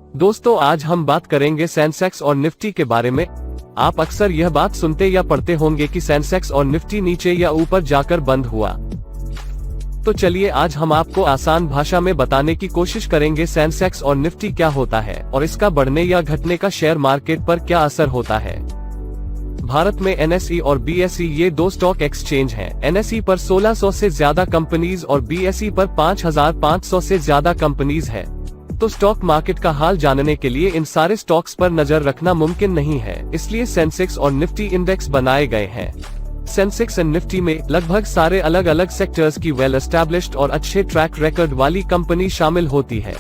दोस्तों, आज हम बात करेंगे सेंसेक्स और निफ्टी के बारे में। आप अक्सर यह बात सुनते या पढ़ते होंगे कि सेंसेक्स और निफ्टी नीचे या ऊपर जाकर बंद हुआ। तो चलिए आज हम आपको आसान भाषा में बताने की कोशिश करेंगे सेंसेक्स और निफ्टी क्या होता है और इसका बढ़ने या घटने का शेयर मार्केट पर क्या असर होता है। भारत में एनएसई और बीएसई ये दो स्टॉक एक्सचेंज हैं। एनएसई पर 1600 से ज्यादा कंपनीज और बीएसई पर 5500 से ज्यादा कंपनीज है। तो स्टॉक मार्केट का हाल जानने के लिए इन सारे स्टॉक्स पर नजर रखना मुमकिन नहीं है, इसलिए सेंसेक्स और निफ्टी इंडेक्स बनाए गए हैं। सेंसेक्स एंड निफ्टी में लगभग सारे अलग अलग सेक्टर्स की वेल एस्टैब्लिश्ड और अच्छे ट्रैक रिकॉर्ड वाली कंपनी शामिल होती है।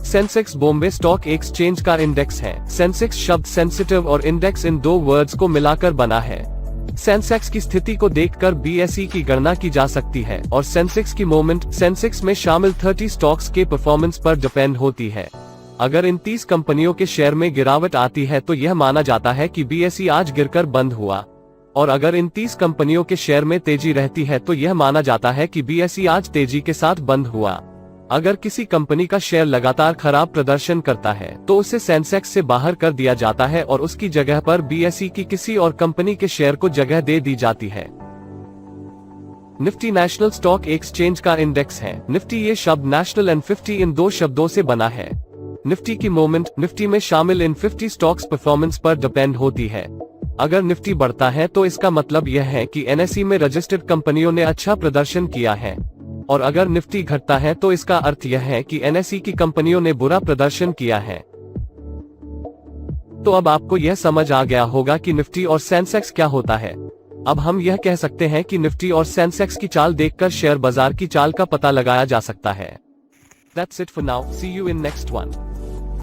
सेंसेक्स बॉम्बे स्टॉक एक्सचेंज का इंडेक्स है। सेंसेक्स शब्द सेंसिटिव और इंडेक्स इन दो वर्ड्स को मिलाकर बना है। सेंसेक्स की स्थिति को देखकर बीएसई की गणना की जा सकती है और सेंसेक्स की मूवमेंट सेंसेक्स में शामिल 30 स्टॉक्स के परफॉर्मेंस पर डिपेंड होती है। अगर इन 30 कंपनियों के शेयर में गिरावट आती है तो यह माना जाता है कि बीएसई आज गिरकर बंद हुआ, और अगर इन 30 कंपनियों के शेयर में तेजी रहती है तो यह माना जाता है कि बीएसई आज तेजी के साथ बंद हुआ। अगर किसी कंपनी का शेयर लगातार खराब प्रदर्शन करता है तो उसे सेंसेक्स से बाहर कर दिया जाता है और उसकी जगह पर बीएसई की किसी और कंपनी के शेयर को जगह दे दी जाती है। निफ्टी नेशनल स्टॉक एक्सचेंज का इंडेक्स है। निफ्टी ये शब्द नेशनल एंड 50 इन दो शब्दों से बना है। निफ्टी की मूवमेंट निफ्टी में शामिल इन 50 स्टॉक्स परफॉर्मेंस पर डिपेंड होती है। अगर निफ्टी बढ़ता है तो इसका मतलब यह है कि एनएसई में रजिस्टर्ड कंपनियों ने अच्छा प्रदर्शन किया है, और अगर निफ्टी घटता है तो इसका अर्थ यह है कि एनएसई की कंपनियों ने बुरा प्रदर्शन किया है। तो अब आपको यह समझ आ गया होगा कि निफ्टी और सेंसेक्स क्या होता है। अब हम यह कह सकते हैं कि निफ्टी और सेंसेक्स की चाल देखकर शेयर बाजार की चाल का पता लगाया जा सकता है। That's it for now. See you in next one.